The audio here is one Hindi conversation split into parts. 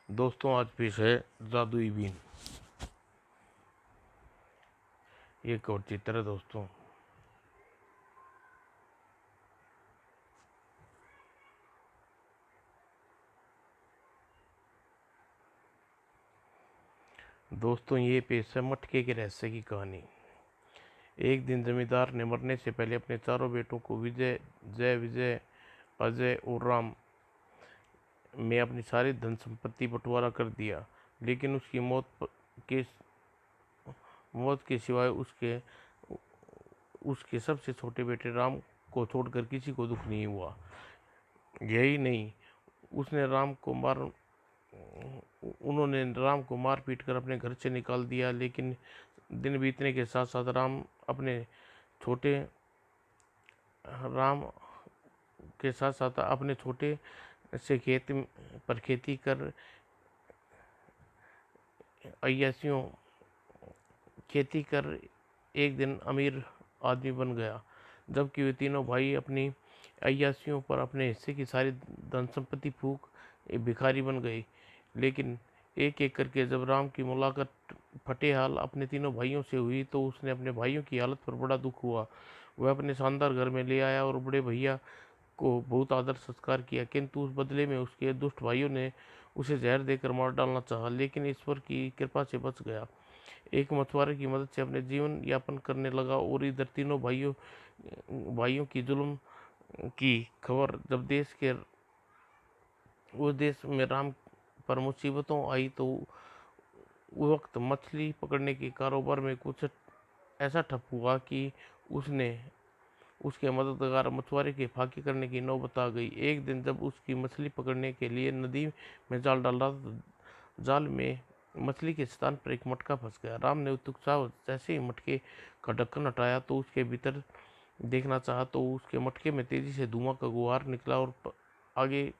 दोस्तों, आज पेश है जादुई बीन। ये एक और चित्र है दोस्तों। ये पेश है मटके के रहस्य की कहानी। एक दिन जमींदार ने मरने से पहले अपने चारों बेटों को विजय, जय विजय, अजय और राम में अपनी सारी धन संपत्ति बंटवारा कर दिया। लेकिन उसकी के मौत के सिवाय उसके उसके सबसे छोटे बेटे राम को छोड़कर किसी को दुख नहीं हुआ। यही नहीं, उसने राम को मार उन्होंने राम को मार पीट कर अपने घर से निकाल दिया। लेकिन दिन बीतने के साथ साथ छोटे राम अपने छोटे से खेती कर अय्यासियों खेती कर एक दिन अमीर आदमी बन गया। जबकि वे तीनों भाई अपनी अय्यासियों पर अपने हिस्से की सारी धन संपत्ति फूंक भिखारी बन गए। लेकिन एक एक करके जब राम की मुलाकात फतेहाल अपने तीनों भाइयों से हुई तो उसने अपने भाइयों की हालत पर बड़ा दुख हुआ। वह अपने शानदार घर में ले आया और बड़े भैया को बहुत आदर सत्कार किया, किंतु उस बदले में उसके दुष्ट भाइयों ने उसे जहर देकर मार डालना चाहा, लेकिन ईश्वर की कृपा से बच गया। एक मछुआरे की मदद से अपने जीवन यापन करने लगा। और इधर तीनों भाइयों की जुल्म की खबर जब उस देश में राम पर मुसीबतों आई तो उस वक्त मछली पकड़ने के कारोबार में कुछ ऐसा ठप हुआ कि उसने उसके मददगार मछुआरे के फाके करने की नौबत आ गई। एक दिन जब उसकी मछली पकड़ने के लिए नदी में जाल डाल रहा था, जाल में मछली के स्थान पर एक मटका फंस गया। राम ने उत्सुकता जैसे ही मटके का ढक्कन हटाया तो उसके भीतर देखना चाहा तो उसके मटके में तेजी से धुआं का गुहार निकला। और आगे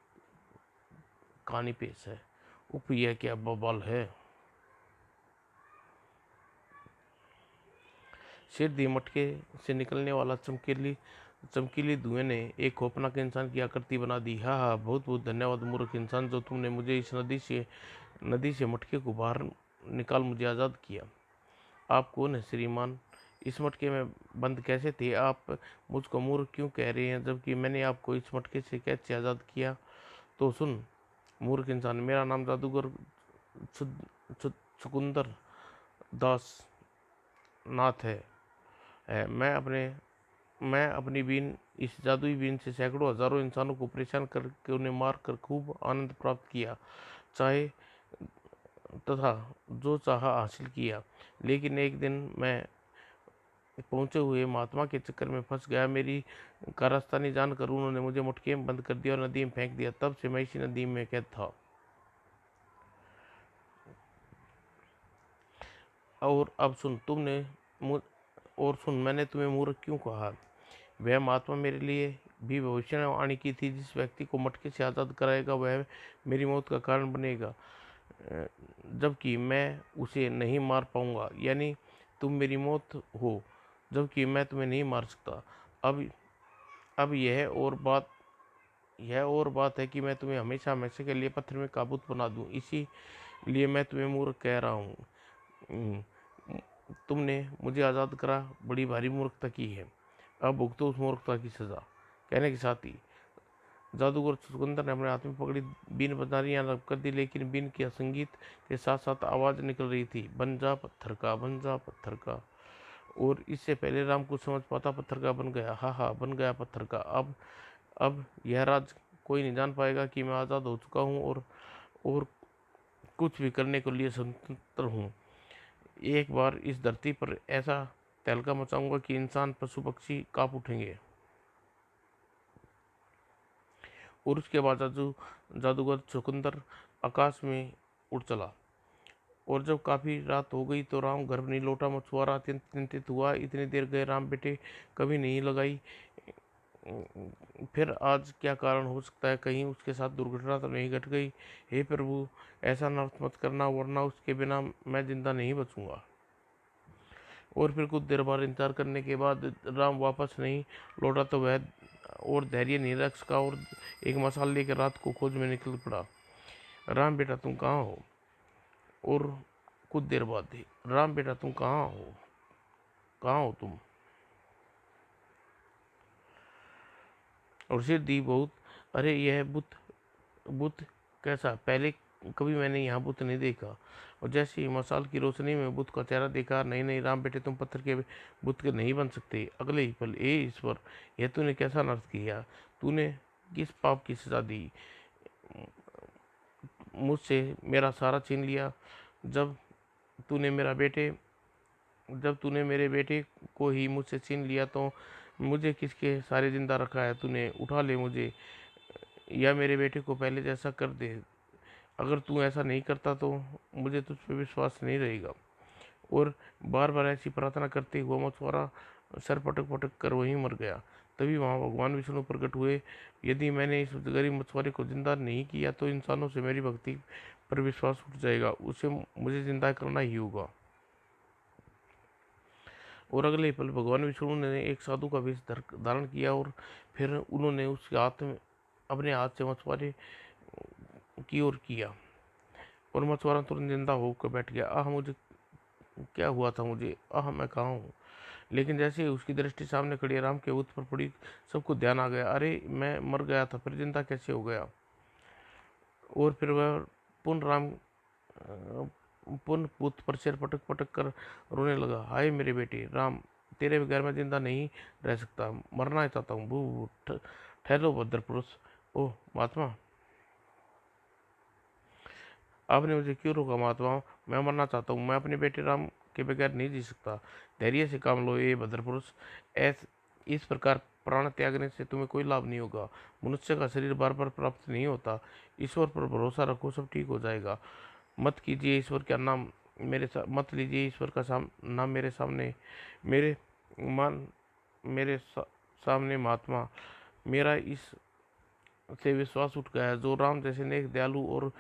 कहानी पेश है। यह क्या बवाल है। सिर दी मटके से निकलने वाला चमकीली धुएं ने एक खौफनाक इंसान की आकृति बना दी। हाँ हाँ, बहुत बहुत धन्यवाद मूर्ख इंसान, जो तुमने मुझे इस नदी से मटके को बाहर निकाल मुझे आज़ाद किया। आप कौन है श्रीमान? इस मटके में बंद कैसे थे? आप मुझको मूर्ख क्यों कह रहे हैं, जबकि मैंने आपको इस मटके से कैसे आज़ाद किया? तो सुन मूर्ख इंसान, मेरा नाम जादूगर चुकंदर दास नाथ है। मैं अपनी बीन, इस जादुई बीन से सैकड़ों हजारों इंसानों को परेशान करके उन्हें मार कर खूब आनंद प्राप्त किया चाहे तथा जो चाहा हासिल किया। लेकिन एक दिन मैं पहुंचे हुए महात्मा के चक्कर में फंस गया। मेरी कारस्तानी जानकर उन्होंने मुझे मटके में बंद कर दिया और नदी में फेंक दिया। तब से मैं इसी नदी में कैद था। और अब सुन मैंने तुम्हें मूर्ख क्यों कहा? वह महात्मा मेरे लिए भी भविष्यवाणी की थी, जिस व्यक्ति को मटके से आज़ाद कराएगा वह मेरी मौत का कारण बनेगा, जबकि मैं उसे नहीं मार पाऊंगा। यानी तुम मेरी मौत हो, जबकि मैं तुम्हें नहीं मार सकता। अब यह और बात है कि मैं तुम्हें हमेशा हमेशा के लिए पत्थर में काबूत बना दूं। इसीलिए मैं तुम्हें मूर्ख कह रहा हूँ। तुमने मुझे आज़ाद करा, बड़ी भारी मूर्खता की है। अब भुगतो उस मूर्खता की सजा। कहने के साथ ही जादूगर चुकंदर ने अपने हाथ में पकड़ी बीन बजानी आरंभ कर दी। लेकिन बीन के संगीत के साथ साथ आवाज निकल रही थी, बन जा पत्थर का, बन जा पत्थर का। और इससे पहले राम कुछ समझ पाता, पत्थर का बन गया। हाँ हाँ, बन गया पत्थर का। अब यह राज कोई नहीं जान पाएगा कि मैं आज़ाद हो चुका हूँ और कुछ भी करने के लिए स्वतंत्र हूँ। एक बार इस धरती पर ऐसा तहलका मचाऊंगा कि इंसान पशु पक्षी कांप उठेंगे। और उसके बाद जादूगर चुकंदर आकाश में उड़ चला। और जब काफी रात हो गई तो राम घर नहीं लौटा। मछुआरा अत्यंत चिंतित हुआ। इतनी देर गए राम बेटे कभी नहीं लगाई, फिर आज क्या कारण हो सकता है? कहीं उसके साथ दुर्घटना तो नहीं घट गई? हे प्रभु, ऐसा नर्थ मत करना, वरना उसके बिना मैं जिंदा नहीं बचूंगा। और फिर कुछ देर बाद इंतजार करने के बाद राम वापस नहीं लौटा तो वह और धैर्य नहीं रख सका और एक मसाल लेकर रात को खोज में निकल पड़ा। राम बेटा तुम कहाँ हो? और कुछ देर बाद ही, राम बेटा तुम कहाँ हो? कहाँ हो तुम? और सिद्धि बहुत, अरे यह बुत बुत कैसा? पहले कभी मैंने यहाँ बुत नहीं देखा। और जैसे ही मसाल की रोशनी में बुत का चेहरा देखा, नहीं नहीं राम बेटे तुम पत्थर के बुत के नहीं बन सकते। अगले ही पल, ए ईश्वर, यह तूने कैसा नर्क किया? तूने किस पाप की सजा दी? मुझसे मेरा सारा छीन लिया। जब तूने मेरा बेटे जब तूने मेरे बेटे को ही मुझसे छीन लिया तो मुझे किसके सारे जिंदा रखा है? तूने उठा ले मुझे, या मेरे बेटे को पहले जैसा कर दे। अगर तू ऐसा नहीं करता तो मुझे तुझ पे विश्वास नहीं रहेगा। और बार बार ऐसी प्रार्थना करते हुआ मछुआरा सर पटक पटक कर वहीं मर गया। तभी वहाँ भगवान विष्णु प्रकट हुए। यदि मैंने इस गरीब मछुआरे को जिंदा नहीं किया तो इंसानों से मेरी भक्ति पर विश्वास उठ जाएगा, उसे मुझे जिंदा करना ही होगा। और अगले पल भगवान विष्णु ने एक साधु का वेश धारण किया और फिर उन्होंने उसके हाथ में अपने हाथ से मछुआरे की ओर किया और मछुआरा तुरंत जिंदा होकर बैठ गया। आह मुझे क्या हुआ था? मुझे आह मैं कहाँ हूँ? लेकिन जैसे ही उसकी दृष्टि सामने खड़ी राम के ऊत पर पड़ी, सबको ध्यान आ गया। अरे मैं मर गया था, फिर जिंदा कैसे हो गया? और फिर वह पुनः राम पुनः पुत पर सिर पटक पटक कर रोने लगा। हाय मेरे बेटे राम, तेरे बगैर मैं जिंदा नहीं रह सकता, मरना चाहता हूँ। भू ठहरो भद्र पुरुष। ओह महात्मा, आपने मुझे क्यों रोका? महात्मा मैं मरना चाहता हूँ, मैं अपने बेटे राम के बगैर नहीं जी सकता। धैर्य से काम लो ये भद्र पुरुष। ऐस इस प्रकार प्राण त्यागने से तुम्हें कोई लाभ नहीं होगा। मनुष्य का शरीर बार बार प्राप्त नहीं होता। ईश्वर पर भरोसा रखो, सब ठीक हो जाएगा। मत कीजिए ईश्वर का नाम मत लीजिए ईश्वर का नाम मेरे सामने, मेरे मान मेरे सामने महात्मा। मेरा इस से विश्वास उठ गया है। जो राम जैसे नेक दयालु और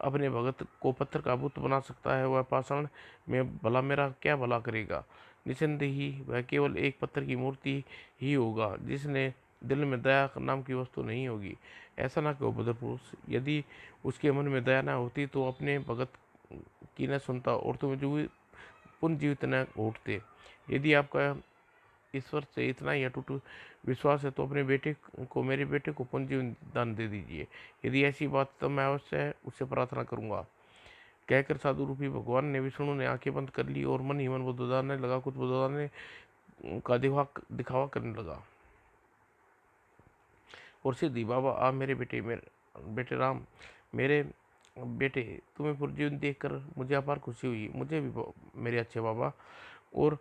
अपने भगत को पत्थर का बुत बना सकता है, वह पाषाण में भला मेरा क्या भला करेगा? निसंदेह ही वह केवल एक पत्थर की मूर्ति ही होगा, जिसने दिल में दया नाम की वस्तु नहीं होगी। ऐसा ना कहो भद्र पुरुष, यदि उसके मन में दया न होती तो अपने भगत की न सुनता और तुम पुनर्जीवित न उठते। यदि आपका ईश्वर से इतना ही अटूट विश्वास है तो अपने बेटे को मेरे बेटे को पुनर्जीवन दान दे दीजिए। यदि ऐसी बात तो मैं अवश्य उससे प्रार्थना करूंगा। कहकर साधु रूपी भगवान ने विष्णु ने आंखें बंद कर ली और मन ही मन बुद्धदाने लगा, कुछ बुद्धदाने का दिखावा करने लगा। और सिद्धि बाबा आप मेरे बेटे राम, मेरे बेटे तुम्हें पुनर्जीवन देखकर मुझे अपार खुशी हुई। मुझे भी मेरे अच्छे बाबा। और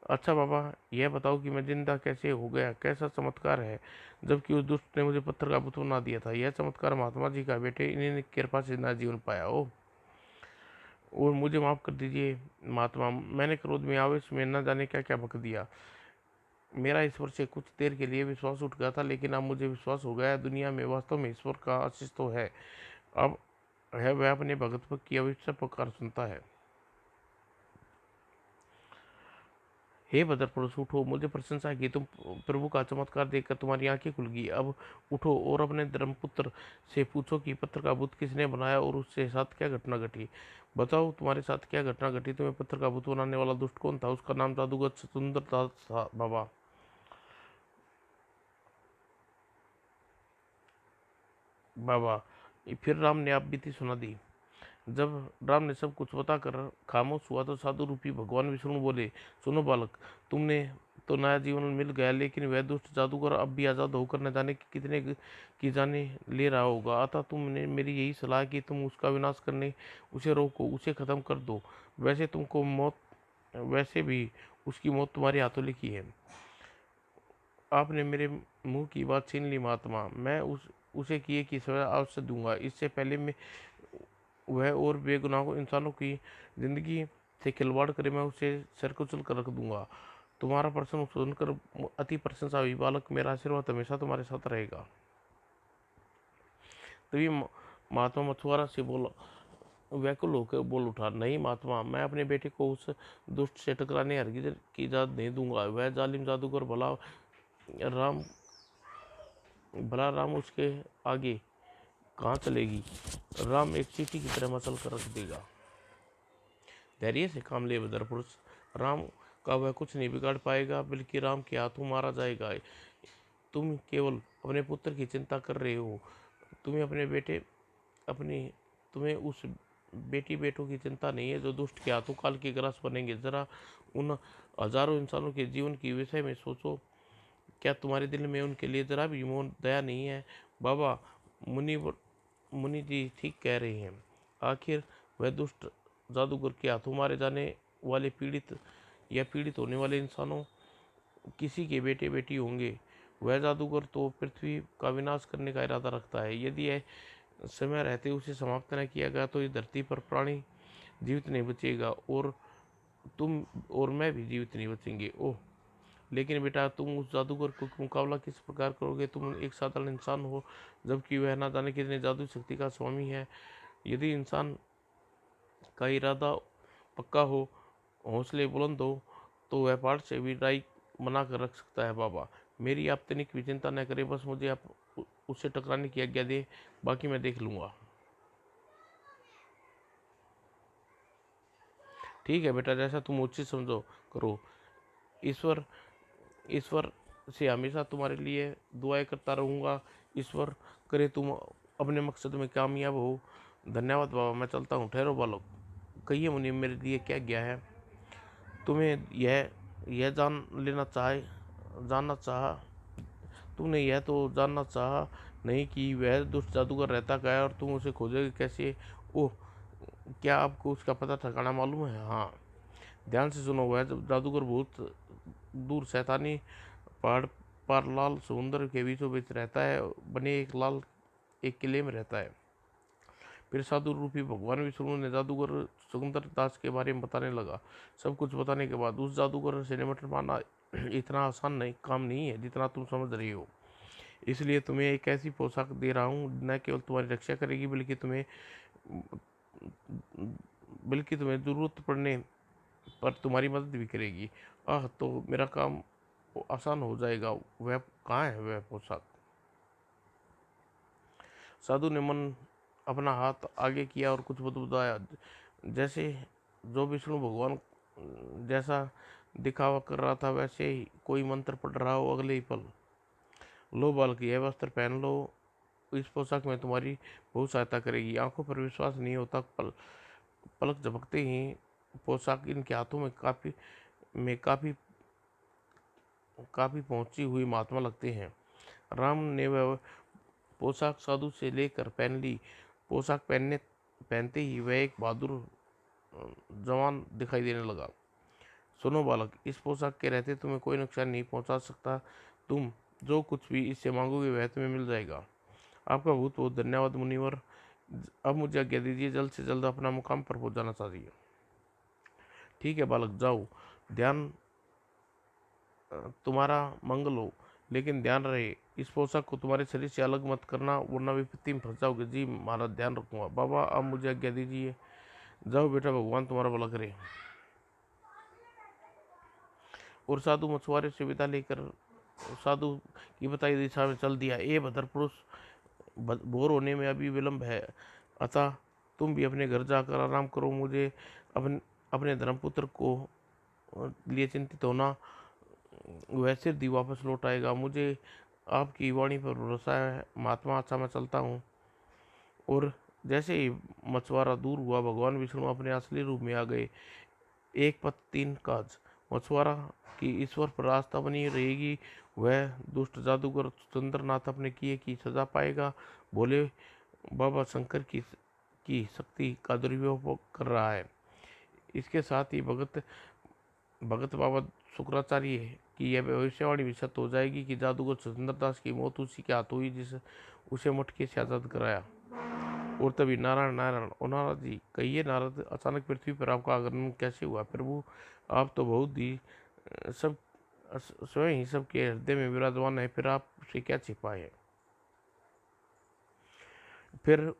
अच्छा बाबा, यह बताओ कि मैं जिंदा कैसे हो गया? कैसा चमत्कार है, जबकि उस दुष्ट ने मुझे पत्थर का पुतला बना दिया था। यह चमत्कार महात्मा जी का बेटे, इन्हीं कृपा से नया जीवन पाया। ओ और मुझे माफ़ कर दीजिए महात्मा, मैंने क्रोध में आवेश में न जाने क्या क्या बक दिया। मेरा ईश्वर से कुछ देर के लिए विश्वास उठ गया था, लेकिन अब मुझे विश्वास हो गया है दुनिया में वास्तव में ईश्वर का अस्तित्व है। अब है वह अपने भगत की अविश्वास पुकार सुनता है। हे भद्र पुरुष उठो, मुझे प्रशंसा है कि तुम प्रभु का चमत्कार देखकर तुम्हारी आंखें खुल गई। अब उठो और अपने धर्मपुत्र से पूछो कि पत्थर का बुत किसने बनाया और उसके साथ क्या घटना घटी। बताओ तुम्हारे साथ क्या घटना घटी? तुम्हें पत्थर का बुत बनाने वाला दुष्ट कौन था? उसका नाम जादूगर सुंदर था बाबा। बाबा फिर राम ने आप बीती सुना दी। जब राम ने सब कुछ बताकर खामोश हुआ तो साधु रूपी भगवान विष्णु बोले, सुनो बालक, तुमने तो नया जीवन मिल गया, लेकिन वह दुष्ट जादूगर अब भी आज़ाद होकर न जाने कितने की जाने ले रहा होगा। अतः तुमने मेरी यही सलाह कि तुम उसका विनाश करने उसे रोको, उसे ख़त्म कर दो। वैसे भी उसकी मौत तुम्हारे हाथों लिखी है। आपने मेरे मुंह की बात छीन ली महात्मा। मैं उसे किए की सजा अवश्य दूंगा। इससे पहले मैं वह और बेगुनाह इंसानों की जिंदगी से खिलवाड़ करे, मैं उसे सरकुचल कर रख दूंगा। तुम्हारा प्रश्न सुनकर अति प्रशंसा हुई। बालक, मेरा आशीर्वाद हमेशा तुम्हारे साथ रहेगा। तभी महात्मा मछुआरा से बोला, व्याकुल होकर बोल उठा, नहीं महात्मा, मैं अपने बेटे को उस दुष्ट से टकराने हरगिज की इजाजत नहीं दूंगा। वह जालिम जादूगर राम भला राम उसके आगे कहाँ चलेगी। राम एक चींटी की तरह मसल कर रख देगा। धैर्य से काम ले बदर पुरुष, राम का वह कुछ नहीं बिगाड़ पाएगा, बल्कि राम के हाथों मारा जाएगा। तुम केवल अपने पुत्र की चिंता कर रहे हो। तुम्हें अपने बेटे अपनी तुम्हें उस बेटी बेटों की चिंता नहीं है जो दुष्ट के हाथों काल के ग्रास बनेंगे। जरा उन हजारों इंसानों के जीवन के विषय में सोचो। क्या तुम्हारे दिल में उनके लिए जरा भी मोह दया नहीं है। बाबा, मुनि मुनि जी ठीक कह रहे हैं। आखिर वह दुष्ट जादूगर के हाथों मारे जाने वाले पीड़ित होने वाले इंसानों किसी के बेटे बेटी होंगे। वह जादूगर तो पृथ्वी का विनाश करने का इरादा रखता है। यदि यह समय रहते उसे समाप्त न किया गया तो इस धरती पर प्राणी जीवित नहीं बचेगा, और तुम और मैं भी जीवित नहीं बचेंगे। ओह, लेकिन बेटा, तुम उस जादूगर को मुकाबला किस प्रकार करोगे। तुम एक साधारण इंसान हो, जबकि वह ना जाने कितने जादू शक्ति का स्वामी है। यदि इंसान का इरादा पक्का हो, हौसले बुलंद हो, तो वह पहाड़ से भी राई बना कर रख सकता है। बाबा, मेरी आप तनिक भी चिंता न करें, बस मुझे आप उससे टकराने की आज्ञा दे, बाकी मैं देख लूँगा। ठीक है बेटा, जैसा तुम उचित समझो करो। ईश्वर ईश्वर से हमेशा तुम्हारे लिए दुआएं करता रहूँगा। ईश्वर करे तुम अपने मकसद में कामयाब हो। धन्यवाद बाबा, मैं चलता हूँ। ठहरो बालक, कहिए मुनि, मेरे लिए क्या गया है। तुम्हें यह जानना चाहा तुमने यह तो जानना चाहा नहीं कि वह दुष्ट जादूगर रहता क्या है और तुम उसे खोजोगे कैसे। ओह, क्या आपको उसका पता ठिकाना मालूम है। हाँ, ध्यान से सुनो। वह जादूगर बहुत दूर शैतानी पहाड़ पर लाल समुद्र के बीचों बीच रहता है, बने एक किले में रहता है। फिर साधु रूपी भगवान विष्णु ने जादूगर सुगंधर दास के बारे में बताने लगा। सब कुछ बताने के बाद उस जादूगर से निपट पाना इतना आसान काम नहीं है जितना तुम समझ रही हो। इसलिए तुम्हें एक ऐसी पोशाक दे रहा हूँ न केवल तुम्हारी रक्षा करेगी, बल्कि तुम्हें जरूरत पड़ने पर तुम्हारी मदद भी करेगी। तो मेरा काम आसान हो जाएगा। वह कहाँ है वह पोशाक। साधु ने मन अपना हाथ आगे किया और कुछ बुदबुदाया, जैसे जो विष्णु भगवान जैसा दिखावा कर रहा था वैसे ही कोई मंत्र पढ़ रहा हो। अगले ही पल, लो बालक, यह वस्त्र पहन लो। इस पोशाक में तुम्हारी बहुत सहायता करेगी। आंखों पर विश्वास नहीं होता, पलक झपकते ही पोशाक इनके हाथों में काफी पहुंची हुई महात्मा लगते हैं। राम ने वह पोशाक साधु से लेकर पहन ली। पोशाक पहनते ही वह एक बहादुर जवान दिखाई देने लगा। सुनो बालक, इस पोशाक के रहते तुम्हें कोई नुकसान नहीं पहुंचा सकता। तुम जो कुछ भी इससे मांगोगे वह तुम्हें मिल जाएगा। आपका बहुत बहुत धन्यवाद मुनिवर। अब मुझे आज्ञा दीजिए, जल्द से जल्द अपना मुकाम पर पहुंच जाना चाहिए। ठीक है बालक, जाओ। ध्यान तुम्हारा मंगल हो, लेकिन ध्यान रहे इस पोशाक को तुम्हारे शरीर से अलग मत करना, वरना विपत्ति में फंस जाओगे। जी महाराज, ध्यान रखूंगा। बाबा, अब मुझे आज्ञा दीजिए। जाओ बेटा, भगवान तुम्हारा भला करे। और साधु मछुआरे से विदा लेकर साधु की बताई दिशा में चल दिया। ए भद्र पुरुष, भोर होने में अभी विलंब है, अतः तुम भी अपने घर जाकर आराम करो। मुझे अपने धर्मपुत्र को लिए चिंतित होना। वह सिद्धि वापस लौट आएगा। मुझे आपकी वाणी पर भरोसा है महात्मा। अच्छा, मैं चलता हूँ। और जैसे ही मछुआरा दूर हुआ, भगवान विष्णु अपने असली रूप में आ गए। एक पद तीन काज। मछुआरा की ईश्वर पर आस्था बनी रहेगी। वह दुष्ट जादूगर सुंदरनाथ अपने किए की सजा पाएगा। बोले बाबा शंकर की शक्ति का दुरुपयोग कर रहा है। इसके साथ ही भगत भगत बाबा शुक्राचार्य की यह भविष्यवाणी भी सत्य हो जाएगी कि जादूगर सुंदरदास की मौत उसी के हाथ हुई जिस उसे मटके से आजाद कराया। और तभी नारायण नारायण। ओ नारद जी, कहिए नारद, अचानक पृथ्वी पर आपका आगमन कैसे हुआ। प्रभु, आप तो बहुत ही सब स्वयं ही सबके हृदय में विराजमान है, फिर आप से क्या छिपा है। फिर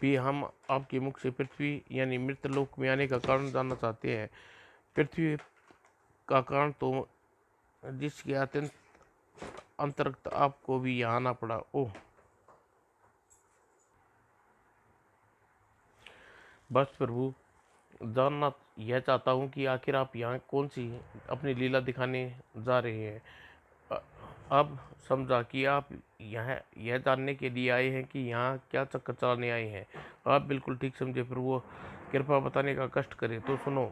भी हम आपके मुख से पृथ्वी यानी मृतलोक में आने का कारण जानना चाहते हैं। पृथ्वी का कारण तो जिसके अत्यंत अंतर्गत आपको भी यहाँ आना पड़ा। ओह, बस प्रभु, जानना यह चाहता हूँ कि आखिर आप यहाँ कौन सी अपनी लीला दिखाने जा रहे हैं। अ- अब समझा कि आप यहाँ यह जानने के लिए आए हैं कि यहाँ क्या चक्कर चलाने आए हैं। आप बिल्कुल ठीक समझे प्रभु, कृपा बताने का कष्ट करें तो सुनो।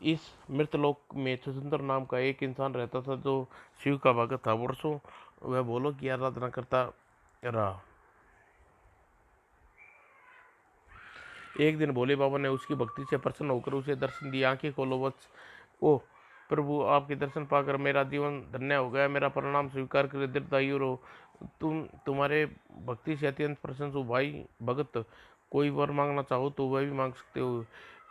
इस मृतलोक में छुचंदर नाम का एक इंसान रहता था जो शिव का भक्त था। वर्षों वह भोलों की आराधना करता रहा। एक दिन भोले बाबा ने उसकी भक्ति से प्रसन्न होकर उसे दर्शन दिए। आंखें खोलो वत्स। ओह प्रभु, आपके दर्शन पाकर मेरा जीवन धन्य हो गया। मेरा प्रणाम स्वीकार कर दीर्घायु रहो। तुम्हारे भक्ति से अत्यंत प्रसन्न हूँ भाई भगत। कोई वर मांगना चाहो तो वह भी मांग सकते हो।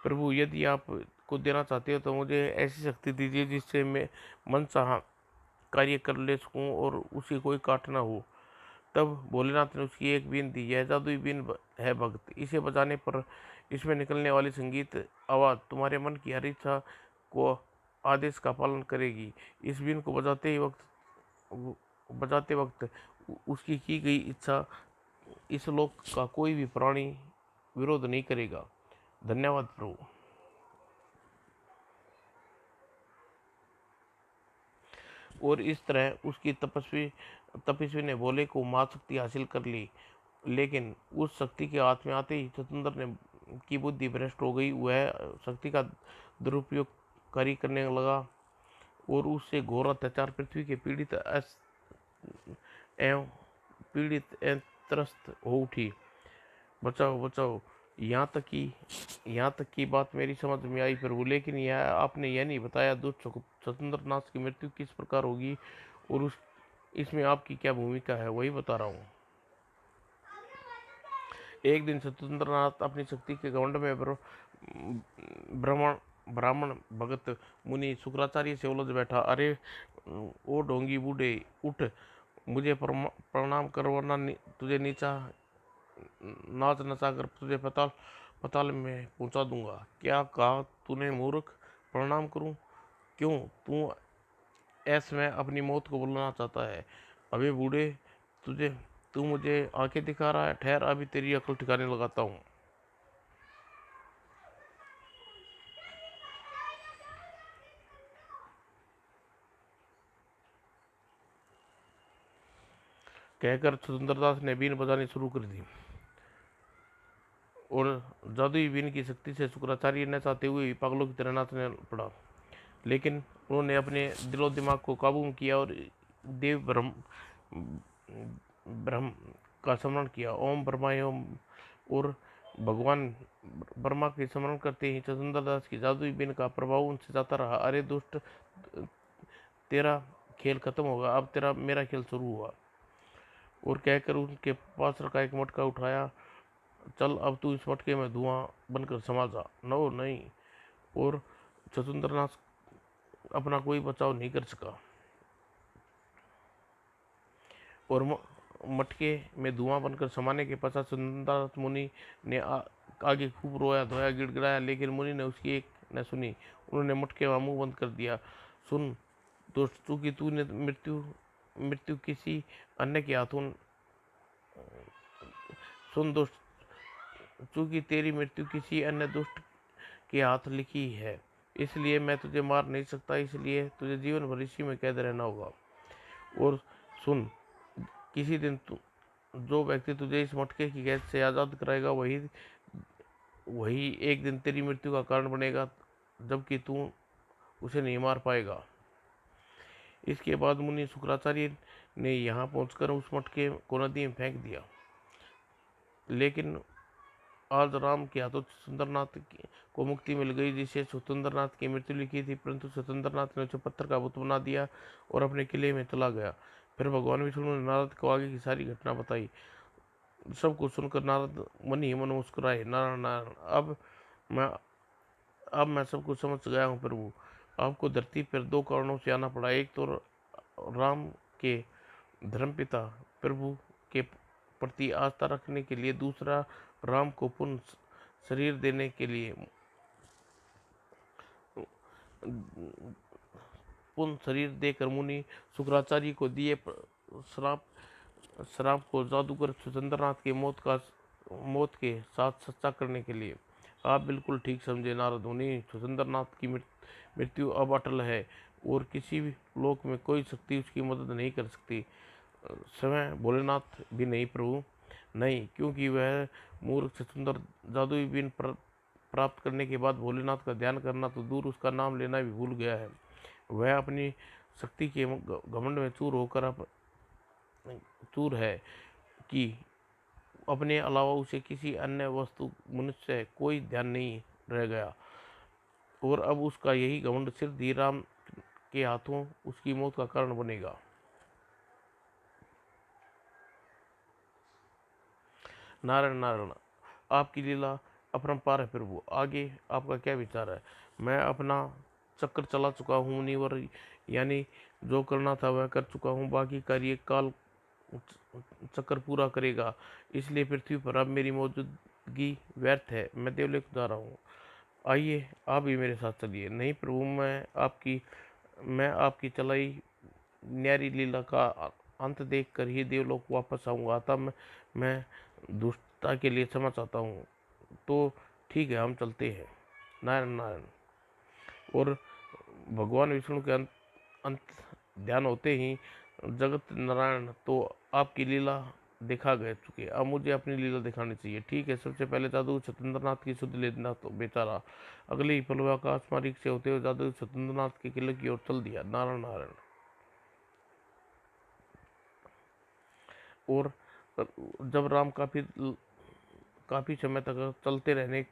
प्रभु, यदि आप को देना चाहते हो तो मुझे ऐसी शक्ति दीजिए जिससे मैं मन चाह कार्य कर ले सकूं और उसे कोई काट ना हो। तब भोलेनाथ ने उसकी एक बीन दी। यह जादुई बीन है भक्त, इसे बजाने पर इसमें निकलने वाली संगीत आवाज़ तुम्हारे मन की हर इच्छा को आदेश का पालन करेगी। इस बीन को बजाते वक्त उसकी की गई इच्छा इस लोक का कोई भी प्राणी विरोध नहीं करेगा। धन्यवाद प्रभु। और इस तरह उसकी तपस्वी ने भोले को महाशक्ति हासिल कर ली। लेकिन उस शक्ति के हाथ में आते ही चतुंदर ने की बुद्धि भ्रष्ट हो गई। वह शक्ति का दुरुपयोग करी करने लगा और उससे घोर अत्याचार पृथ्वी के एवं त्रस्त हो उठी। बचाओ बचाओ। यहाँ तक की बात मेरी समझ में आई प्रभु, लेकिन यह आपने यह नहीं बताया दुष्ट स्वतंत्रनाथ की मृत्यु किस प्रकार होगी और उस इसमें आपकी क्या भूमिका है, वही बता रहा हूँ। एक दिन स्वतंत्रनाथ अपनी शक्ति के घमंड में ब्राह्मण ब्राह्मण भगत मुनि शुक्राचार्य से उलझ बैठा। अरे ओ ढोंगी बूढ़े, उठ, मुझे प्रणाम कर वरना तुझे नीचा नाच नचा कर तुझे पताल में पहुंचा दूंगा। क्या कहा तूने मूर्ख? प्रणाम करूं? क्यों? तू ऐस में अपनी मौत को बुलाना चाहता है? अबे बूढ़े, तुझे तू मुझे आंखें दिखा रहा है? ठहर, अभी तेरी अकल ठिकाने लगाता हूँ। कहकर सुंदरदास ने बीन बजानी शुरू कर दी और जादुई बीन की शक्ति से शुक्राचार्य न चाहते हुए पागलों की तरह नाचने पड़ा। लेकिन उन्होंने अपने दिलो दिमाग को काबू में किया और देव ब्रह्म का स्मरण किया। ओम ब्रह्मा ओम। और भगवान ब्रह्मा के स्मरण करते ही चंद्रदास की जादुई बीन का प्रभाव उनसे जाता रहा। अरे दुष्ट, तेरा खेल खत्म होगा, अब तेरा मेरा खेल शुरू हुआ। और कहकर उनके पास रखा एक मटका उठाया। चल, अब तू इस मटके में धुआं बनकर समा जा। नो नहीं। और चतुंद्रनाथ अपना कोई बचाव नहीं कर सका और मटके में धुआं बनकर समाने के पश्चात सुंदरनाथ मुनि ने आगे खूब रोया धोया गिड़गिड़ाया, लेकिन मुनि ने उसकी एक न सुनी। उन्होंने मटके में मुंह बंद कर दिया। सुन दोस्त, चूंकि तूने मृत्यु किसी अन्य के हाथों सुन दोस्त, चूंकि तेरी मृत्यु किसी अन्य दुष्ट के हाथ लिखी है, इसलिए मैं तुझे मार नहीं सकता। इसलिए तुझे जीवन भर इसी में कैद रहना होगा। और सुन, किसी दिन जो व्यक्ति तुझे इस मटके की कैद से आज़ाद कराएगा वही वही एक दिन तेरी मृत्यु का कारण बनेगा, जबकि तू उसे नहीं मार पाएगा। इसके बाद मुनि शुक्राचार्य ने यहाँ पहुंचकर उस मटके को नदी में फेंक दिया। लेकिन आज राम के हाथों सुंदरनाथ को मुक्ति मिल गई, जिसे सुंदरनाथ की मृत्यु लिखी थी, परंतु सुंदरनाथ ने उसे पत्थर का बुत बना दिया और अपने किले में चला गया। फिर भगवान विष्णु ने नारद को आगे की सारी घटना बताई। सब कुछ सुनकर नारद मन ही मन मुस्कुराए। नारायण नारायण, मैं अब मैं सब कुछ समझ गया हूँ प्रभु। आपको धरती पर दो कारणों से आना पड़ा। एक तो राम के धर्मपिता प्रभु के प्रति आस्था रखने के लिए, दूसरा राम को पुनः शरीर देने के लिए। पुनः शरीर देकर मुनि शुक्राचार्य को दिए श्राप श्राप को जादूगर सुचंद्रनाथ की मौत का मौत के साथ सच्चा करने के लिए। आप बिल्कुल ठीक समझे नारद मुनि। सुरेंद्रनाथ की मृत्यु अब अटल है और किसी भी लोक में कोई शक्ति उसकी मदद नहीं कर सकती। स्वयं भोलेनाथ भी नहीं प्रभु, नहीं, क्योंकि वह मूर्ख से सुंदर जादुई बीन प्राप्त करने के बाद भोलेनाथ का ध्यान करना तो दूर, उसका नाम लेना भी भूल गया है। वह अपनी शक्ति के घमंड में चूर है कि अपने अलावा उसे किसी अन्य वस्तु मनुष्य कोई ध्यान नहीं रह गया, और अब उसका यही घमंड सिर्फ धीराम के हाथों उसकी मौत का कारण बनेगा। नारायण नारायण, आपकी लीला अपरंपार है प्रभु, आगे आपका क्या विचार है? मैं अपना चक्कर चला चुका हूँ मुनिवर, यानी जो करना था वह कर चुका हूँ, बाकी कार्य काल चक्कर पूरा करेगा, इसलिए पृथ्वी पर अब मेरी मौजूदगी व्यर्थ है। मैं देवलोक जा रहा हूँ, आइए आप भी मेरे साथ चलिए। नहीं प्रभु, मैं आपकी चलाई न्यारी लीला का अंत देखकर ही देवलोक वापस आऊँगा, तब मैं दुष्टता के लिए क्षमा चाहता हूँ। तो ठीक है, हम चलते हैं। नारायण नारायण। और भगवान विष्णु के अंत ध्यान होते ही जगत नारायण तो आपकी लीला दिखा गए चुके, अब मुझे अपनी लीला दिखानी चाहिए। ठीक है, सबसे पहले जादू सत्येंद्रनाथ की शुद्ध लेना तो बेचारा, अगले ही पल आकाश मार्ग से होते हुए जादू सत्येंद्रनाथ के किले की ओर चल दिया। नारायण नारायण। और जब राम काफी समय तक चलते रहने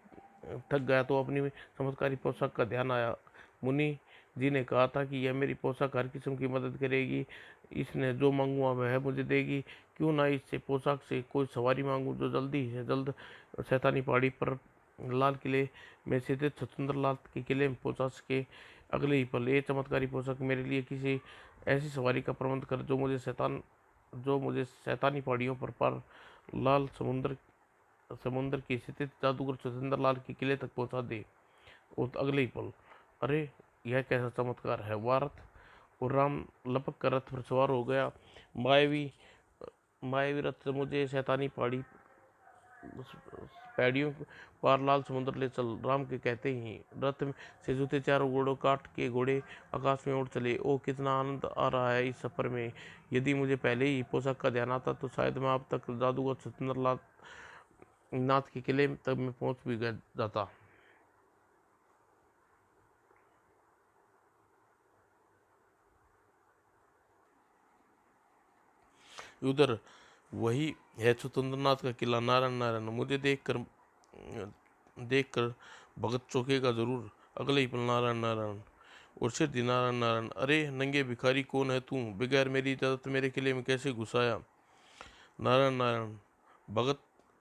थक गया तो अपनी चमत्कारी पोशाक का ध्यान आया। मुनि जी ने कहा था कि यह मेरी पोशाक हर किस्म की मदद करेगी, इसने जो मांगूंगा वह मुझे देगी, क्यों ना इससे पोशाक से कोई सवारी मांगूं जो जल्दी से जल्द शैतानी पहाड़ी पर लाल किले में स्थित छतुंदर के किले में पहुंचा सके। अगले ही पल ये चमत्कारी पोशाक मेरे लिए किसी ऐसी सवारी का प्रबंध कर जो मुझे शैतानी पहाड़ियों पर लाल समुद्र की स्थित जादूगर छतुंदर के किले तक पहुंचा दे। और अगले ही पल, अरे यह कैसा चमत्कार है! वारथ और राम लपक कर रथ पर सवार हो गया। मायावी मायावी रथ से मुझे शैतानी पैड़ियों पार लाल समुद्र ले चल, राम के कहते ही रथ से जुते चारों घोड़ों काट के घोड़े आकाश में उड़ चले। ओ कितना आनंद आ रहा है इस सफर में! यदि मुझे पहले ही पोशाक का ध्यान आता तो शायद मैं अब तक जादूगर छतुंदर नाथ के किले तक में पहुंच भी जाता। उधर वही है छतुंद्रनाथ का किला। नारायण नारायण, मुझे देखकर भगत चौंकेगा जरूर। अगले ही पल नारायण नारायण और सिद्धि नारायण नारायण। अरे नंगे भिखारी, कौन है तू? बगैर मेरी इजाजत मेरे किले में कैसे घुस आया? नारायण नारायण। भगत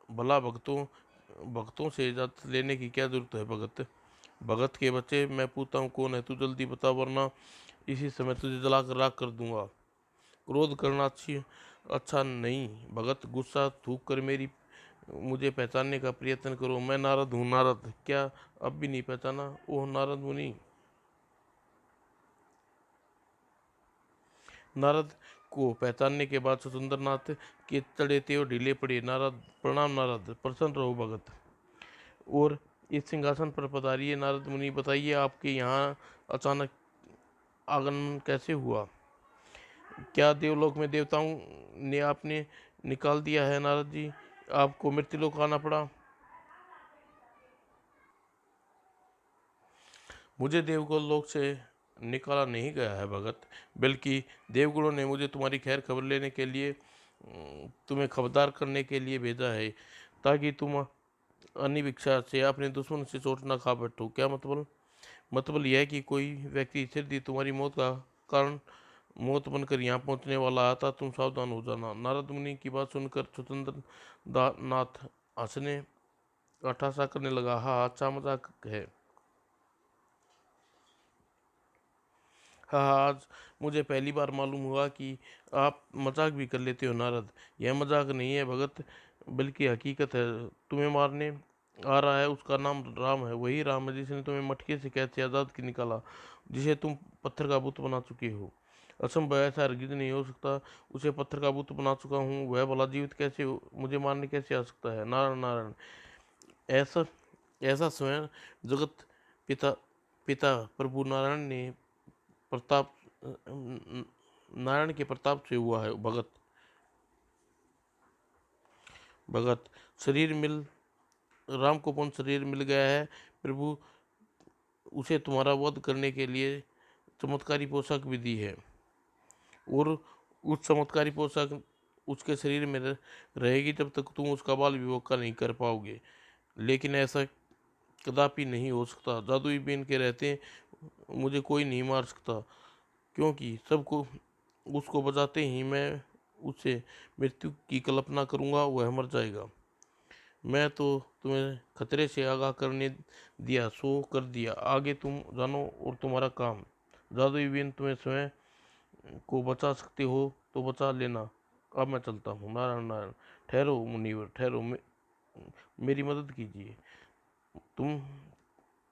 भला भक्तों से इजाजत लेने की क्या जरूरत है भगत? भगत के बच्चे, मैं पूछता हूँ कौन है तू? जल्दी बता, वरना इसी समय तुझे जलाकर राख कर दूंगा। क्रोध करना अच्छा नहीं भगत, गुस्सा थूक कर मुझे पहचानने का प्रयत्न करो। मैं नारद हूँ। नारद, क्या अब भी नहीं पहचाना? ओह नारद मुनि। नारद को पहचानने के बाद सुंदरनाथ के चढ़े तेवर ढीले पड़े। नारद, प्रणाम नारद, प्रसन्न रहो भगत, और इस सिंहासन पर पधारिए। नारद मुनि, बताइए आपके यहाँ अचानक आगमन कैसे हुआ? क्या देवलोक में देवताओं ने आपने निकाल दिया है? नारद जी, आपको मृत्युलोक आना पड़ा? मुझे देवगुण लोक से निकाला नहीं गया है भगत, बल्कि देवगुणों ने मुझे तुम्हारी खैर खबर लेने के लिए तुम्हें खबरदार करने के लिए भेजा है, ताकि तुम अनिवीक्षा से अपने दुश्मन से चोट ना खा बैठो। क्या मतलब? मतलब यह है कि कोई व्यक्ति सिद्धि तुम्हारी मौत बनकर यहाँ पहुँचने वाला आता, तुम सावधान हो जाना। नारद मुनि की बात सुनकर छुतंद्र नाथ हंसने का ठासा करने लगा। हाँ, अच्छा मजाक है। हाँ हाँ, आज मुझे पहली बार मालूम हुआ कि आप मजाक भी कर लेते हो नारद। यह मजाक नहीं है भगत, बल्कि हकीकत है। तुम्हें मारने आ रहा है उसका नाम राम है, वही राम है जिसने तुम्हें मटके से कैद से आजाद की निकाला, जिसे तुम पत्थर का बुत बना चुके हो। असंभव, ऐसा हरगिज नहीं हो सकता। उसे पत्थर का बुत बना चुका हूँ, वह भला जीवित कैसे मुझे मारने कैसे आ सकता है? नारायण नारायण। ऐसा ऐसा स्वयं जगत पिता पिता प्रभु नारायण ने प्रताप नारायण के प्रताप से हुआ है। भगत भगत शरीर मिल राम को पूर्ण शरीर मिल गया है प्रभु, उसे तुम्हारा वध करने के लिए चमत्कारी पोशाक भी दी है, और उस चमत्कारी पोशाक उसके शरीर में रहेगी जब तक तुम उसका बाल विवोक नहीं कर पाओगे। लेकिन ऐसा कदापि नहीं हो सकता। जादुई बीन के रहते मुझे कोई नहीं मार सकता, क्योंकि सबको उसको बचाते ही मैं उसे मृत्यु की कल्पना करूंगा, वह मर जाएगा। मैं तो तुम्हें खतरे से आगाह करने दिया, सो कर दिया, आगे तुम जानो और तुम्हारा काम। जादुई बीन तुम्हें स्वयं को बचा सकते हो तो बचा लेना, अब मैं चलता हूँ। नारायण नारायण। ठहरो मुनिवर, ठहरो, मेरी मदद कीजिए। तुम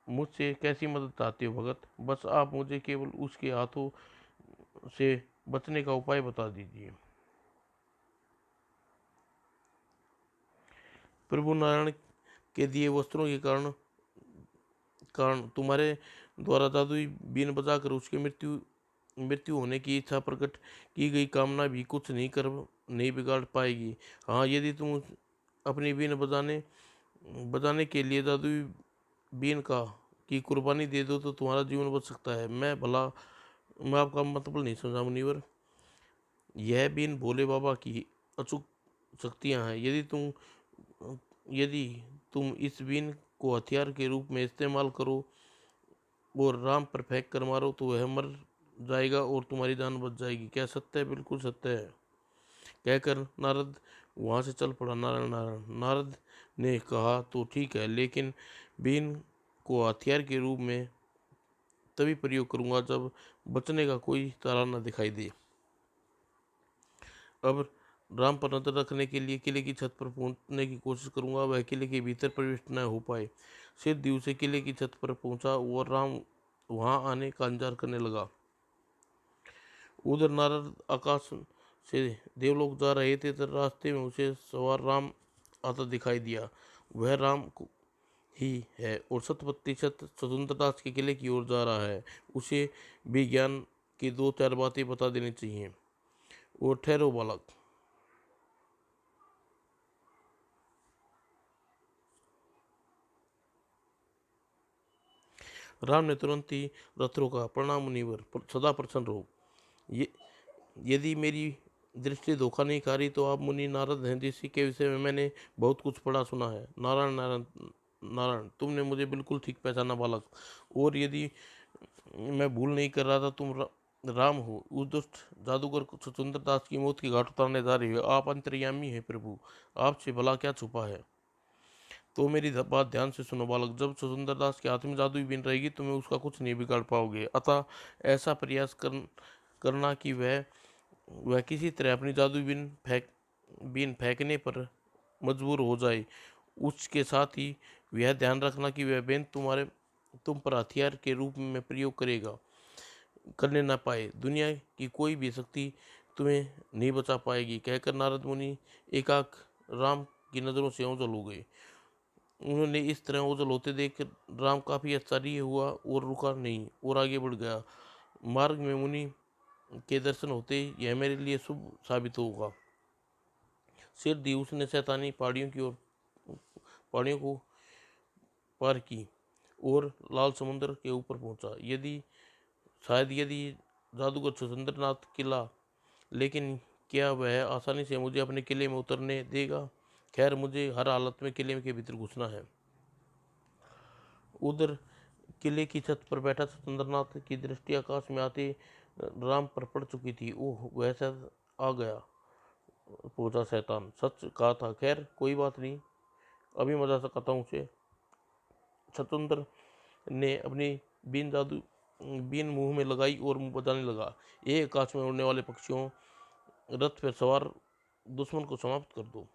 मुझसे कैसी मदद चाहते हो भगत? बस आप मुझे केवल उसके हाथों से बचने का उपाय बता दीजिए। प्रभु नारायण के दिए वस्त्रों के कारण कारण तुम्हारे द्वारा जादुई बीन बजाकर उसकी मृत्यु मृत्यु होने की इच्छा प्रकट की गई कामना भी कुछ नहीं बिगाड़ पाएगी। हाँ, यदि तुम अपनी बीन बजाने बजाने के लिए जादुई बीन का की कुर्बानी दे दो तो तुम्हारा जीवन बच सकता है। मैं आपका मतलब नहीं समझा मुनिवर। यह बीन भोले बाबा की अचूक शक्तियाँ हैं। यदि तुम इस बीन को हथियार के रूप में इस्तेमाल करो और राम पर फेंक कर मारो तो वह मर जाएगा और तुम्हारी जान बच जाएगी। क्या सत्य है? बिल्कुल सत्य है, कहकर नारद वहां से चल पड़ा। नारायण नारायण। नारद ने कहा तो ठीक है, लेकिन बीन को हथियार के रूप में तभी प्रयोग करूंगा जब बचने का कोई तारा न दिखाई दे। अब राम पर नजर रखने के लिए किले की छत पर पहुंचने की कोशिश करूंगा, वह किले के भीतर प्रवेश न हो पाए। सिद्ध उसे किले की छत पर पहुंचा और राम वहां आने का इंतजार करने लगा। उधर नारद आकाश से देवलोक जा रहे थे तो रास्ते में उसे सवार राम आता दिखाई दिया। वह ही है और 100% स्वतंत्रदास के किले की ओर जा रहा है। उसे भी ज्ञान की 2-4 बातें बता देनी चाहिए। और ठहरो बालक। राम ने तुरंत ही रथ रोका। प्रणाम मुनिवर, सदा प्रसन्न रहो। ये यदि मेरी दृष्टि धोखा नहीं खा रही तो आप मुनि नारद हैं, जिसकी के विषय में मैंने बहुत कुछ पढ़ा सुना है। नारायण नारायण नारायण। तुमने मुझे बिल्कुल ठीक पहचाना बालक, और यदि मैं भूल नहीं कर रहा था तुम राम हो, उस दुष्ट जादूगर स्वतंत्र दास की मौत की घाट उतारने जा रही हो। आप अंतर्यामी हैं प्रभु, आपसे भला क्या छुपा है? तो मेरी बात ध्यान से सुनो बालक, जब स्वतंत्र दास के हाथ में जादुई बीन रहेगी तुम्हें उसका कुछ नहीं बिगाड़ पाओगे। अतः ऐसा प्रयास करना कि वह किसी तरह अपनी जादुई बीन फेंकने पर मजबूर हो जाए। उसके साथ ही यह ध्यान रखना कि वह बीन तुम पर हथियार के रूप में प्रयोग करने ना पाए। दुनिया की कोई भी शक्ति तुम्हें नहीं बचा पाएगी, कहकर नारद मुनि एकाक राम की नज़रों से ओझल हो गए। उन्होंने इस तरह ओझल होते देख राम काफी आश्चर्य हुआ और रुका नहीं और आगे बढ़ गया। मार्ग में मुनि के दर्शन होते यह मेरे लिए शुभ साबित होगा। सिर दी उसने शैतानी पहाड़ियों को पार की और लाल समुद्र के ऊपर पहुंचा। यदि जादूगर सुरेंद्रनाथ किला, लेकिन क्या वह आसानी से मुझे अपने किले में उतरने देगा? खैर, मुझे हर हालत में किले के भीतर घुसना है। उधर किले की छत पर बैठा सुरेंद्रनाथ की दृष्टि आकाश में आते राम पर पड़ चुकी थी। ओह, वह शायद आ गया पहुंचा शैतान, सच कहा था। खैर कोई बात नहीं, अभी मजा सकता हूँ उसे। शतुंद्र ने अपनी बीन मुंह में लगाई और मुंह बजाने लगा। ये आकाश में उड़ने वाले पक्षियों, रथ पर सवार दुश्मन को समाप्त कर दो।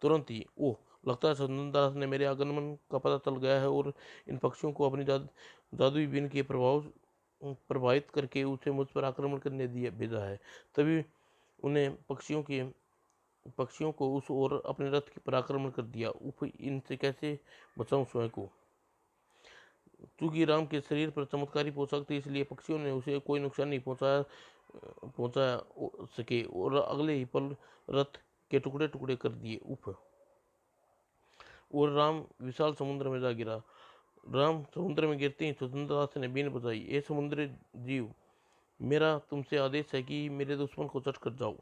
तुरंत ही, ओह, लगता है दास ने मेरे आगमन का पता चल गया है और इन पक्षियों को अपनी जादुई बीन के प्रभाव प्रभावित करके उसे मुझ पर आक्रमण करने दिया भेजा है। तभी उन्हें पक्षियों को उस ओर अपने रथ पर आक्रमण कर दिया। उफ, इनसे कैसे बचाऊं स्वयं को। चूंकि राम के शरीर पर चमत्कारी पोशाक थी, इसलिए पक्षियों ने उसे कोई नुकसान नहीं पहुंचा सके और अगले ही पल रथ के टुकड़े टुकड़े कर दिए। उफ, और राम विशाल समुद्र में जा गिरा। राम समुद्र में गिरते ही स्वतंत्रता ने बीन बजाई। ए समुद्री जीव, मेरा तुमसे आदेश है कि मेरे दुश्मन को चट कर जाओ।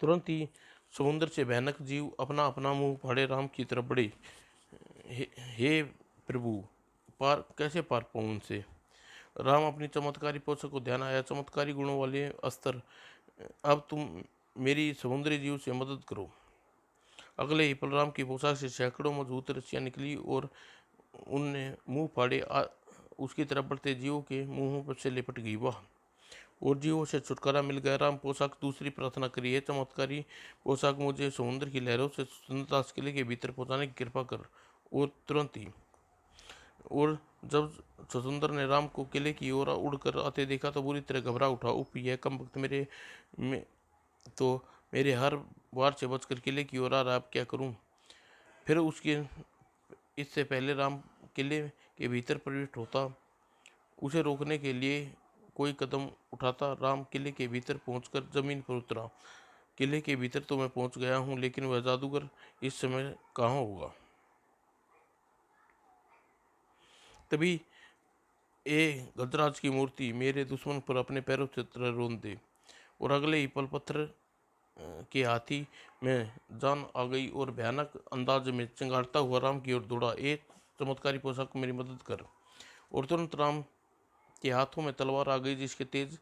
तुरंत ही समुद्र से भयानक जीव अपना अपना मुंह फाड़े राम की तरफ बढ़े। हे प्रभु, कैसे पार पाऊं उनसे। राम अपनी चमत्कारी पोषक को ध्यान आया। चमत्कारी गुणों वाले अस्त्र, अब तुम मेरी समुद्री जीव से मदद करो। अगले ही पल राम की पोशाक से सैकड़ों मजबूत रस्सियां निकली और उनने मुंह फाड़े उसकी तरफ बढ़ते जीवों के मुंहों पर से लिपट गई। वाह, और जीवों से छुटकारा मिल गया। राम पोशाक दूसरी प्रार्थना करी, है चमत्कारी पोशाक, मुझे समुद्र की लहरों से स्वतंत्रता किले के भीतर पहुंचाने की कृपा कर। और तुरंत ही, और जब स्वतंत्र ने राम को किले की ओर उड़कर आते देखा तो बुरी तरह घबरा उठा। उप, यह कम वक्त मेरे हर वार से बचकर किले की ओर आ रहा, अब क्या करूं। फिर उसके इससे पहले राम किले के भीतर प्रविष्ट होता, उसे रोकने के लिए कोई कदम उठाता, राम किले के भीतर पहुंचकर जमीन पर उतरा। किले के भीतर तो मैं पहुंच गया हूं, लेकिन वह जादूगर इस समय कहाँ होगा। तभी गजराज की मूर्ति मेरे दुश्मन पर अपने पैरों से रोन दे, और अगले ही पल पत्थर के हाथी में जान आ गई और भयानक अंदाज में चिंगारता हुआ राम की ओर दौड़ा। एक चमत्कारी पोशाक, मेरी मदद कर। और तुरंत राम के हाथों में तलवार आ गई, जिसके तेज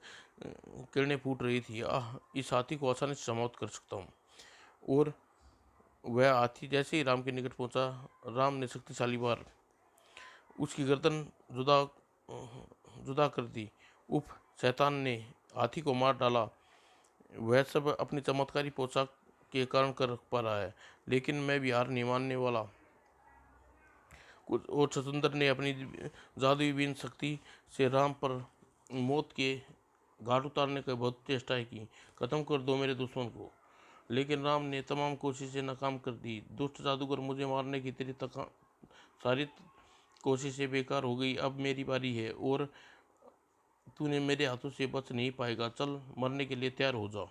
किरणें फूट रही थी। इस हाथी को आसानी से समाप्त कर सकता हूँ। और वह हाथी जैसे ही राम के निकट पहुंचा, राम ने शक्तिशाली वार उसकी गर्दन जुदा जुदा कर दी। उफ, शैतान ने हाथी को मार डाला। वह सब अपनी चमत्कारी पोशाक के कारण कर पा रहा है, लेकिन मैं भी हार नहीं मानने वाला। कुछ और स्वतंत्र ने अपनी जादुई बीन शक्ति से राम पर मौत के घाट उतारने की बहुत चेष्टाएं की। खत्म कर दो मेरे दुश्मन को, लेकिन राम ने तमाम कोशिशें नाकाम कर दी। दुष्ट जादूगर, मुझे मारने की तेरी सारी कोशिशें बेकार हो गई। अब मेरी बारी है और तूने मेरे हाथों से बच नहीं पाएगा। चल, मरने के लिए तैयार हो जा।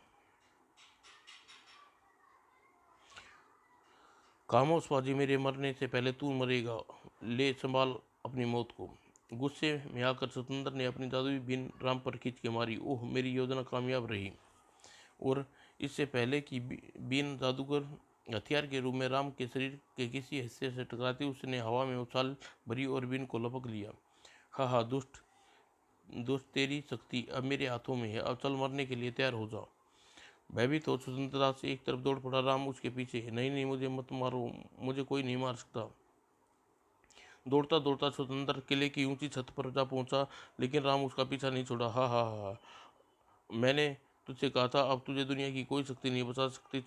खामोश बाजी, मेरे मरने से पहले तू मरेगा। ले संभाल अपनी मौत को। गुस्से में आकर स्वतंत्र ने अपनी जादुई बीन राम पर खींच के मारी। ओह, मेरी योजना कामयाब रही। और इससे पहले कि बीन जादूगर हथियार के रूप में राम के शरीर के किसी हिस्से से टकराती, उसने हवा में उछाल भरी और बीन को लपक लिया। हा हा, दुष्ट दोस्त, तेरी शक्ति अब मेरे हाथों में है। अब चल, मरने के लिए तैयार हो जा। भयभीत हो स्वतंत्रता से एक तरफ दौड़ पड़ा, राम उसके पीछे। नहीं नहीं, मुझे मत मारो, मुझे कोई नहीं मार सकता। दौड़ता दौड़ता स्वतंत्र किले की ऊंची छत पर जा पहुंचा, लेकिन राम उसका पीछा नहीं छोड़ा। हा हा हा, मैंने तुझसे कहा था, अब तुझे दुनिया की कोई शक्ति नहीं बचा सकती।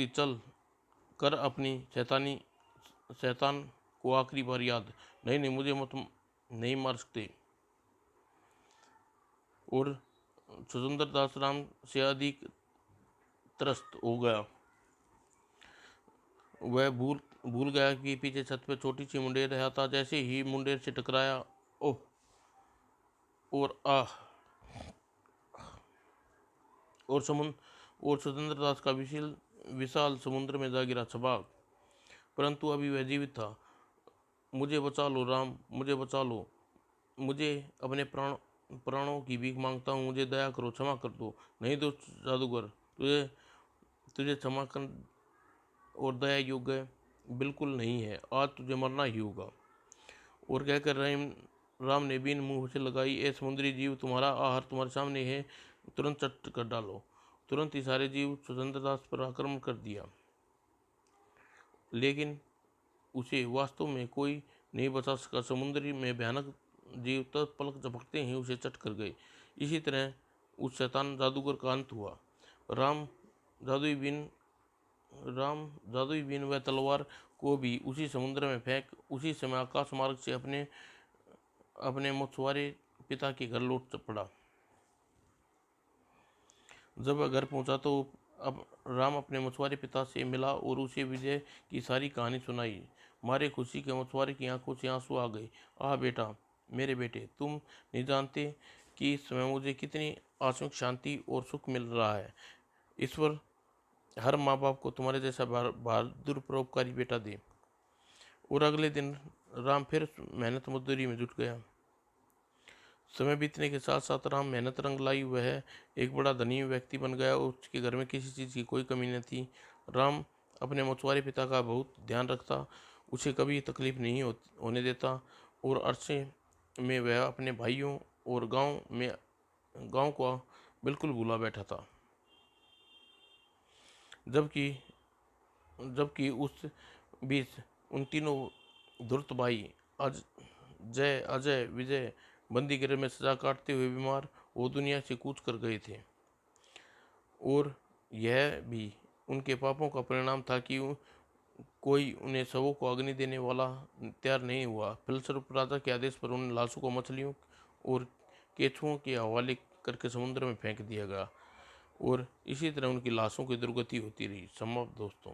चल कर अपनी शैतान को आखिरी बार याद। नहीं नहीं, मुझे मत नहीं मार सकते। और स्वतंत्र दास राम से अधिक त्रस्त हो गया। वह भूल गया कि पीछे छत पर छोटी सी मुंडेर रहा था। जैसे ही मुंडेर से टकराया, ओह, और आह, और स्वतंत्र दास का विशाल समुद्र में जा गिरा। छबाक, परंतु अभी वह जीवित था। मुझे बचा लो राम, मुझे बचा लो। मुझे अपने प्राणों की भीख मांगता हूँ, मुझे दया करो, क्षमा कर दो। नहीं दोस्त जादूगर, तुझे तुझे क्षमा कर और दया योग्य बिल्कुल नहीं है। आज तुझे मरना ही होगा। और कहकर राम ने बीन मुंह से लगाई। ए समुद्री जीव, तुम्हारा आहार तुम्हारे सामने है, तुरंत चट कर डालो। तुरंत ही सारे जीव स्वतंत्रदास पर आक्रमण कर दिया, लेकिन उसे वास्तव में कोई नहीं बचा सका। समुद्री में भयानक जीव पलक झपकते ही उसे चट कर गए। इसी तरह उस शैतान जादूगर का अंत हुआ। राम जादुई बीन राम जादुई बीन व तलवार को भी उसी समुद्र में फेंक उसी समय आकाश मार्ग से अपने अपने मछुआरे पिता के घर लौट पड़ा। जब वह घर पहुंचा तो अब राम अपने मछुआरे पिता से मिला और उसे विजय की सारी कहानी सुनाई। मारे खुशी के मछुआरे की आंखों से आंसू आ गए। आह बेटा, मेरे बेटे, तुम नहीं जानते कि इस समय मुझे कितनी आत्मिक शांति और सुख मिल रहा है। ईश्वर हर माँ बाप को तुम्हारे जैसा बहादुर परोपकारी बेटा दे। और अगले दिन राम फिर मेहनत मजदूरी में जुट गया। समय बीतने के साथ साथ राम मेहनत रंग लाई। वह एक बड़ा धनी व्यक्ति बन गया और उसके घर में किसी चीज़ की कोई कमी न थी। राम अपने मछुआरे पिता का बहुत ध्यान रखता, उसे कभी तकलीफ नहीं होने देता और अरसे में वह अपने भाइयों और गांव को बिल्कुल भूला बैठा था। जबकि जबकि उस बीच उन तीनों धूर्त भाई अजय विजय बंदी गृह में सजा काटते हुए बीमार वो दुनिया से कूच कर गए थे। और यह भी उनके पापों का परिणाम था कि कोई उन्हें शवों को अग्नि देने वाला तैयार नहीं हुआ। फलस्वरूप राजा के आदेश पर उन लाशों को मछलियों और केंचुओं के हवाले करके समुद्र में फेंक दिया गया और इसी तरह उनकी लाशों की दुर्गति होती रही। समाप्त दोस्तों।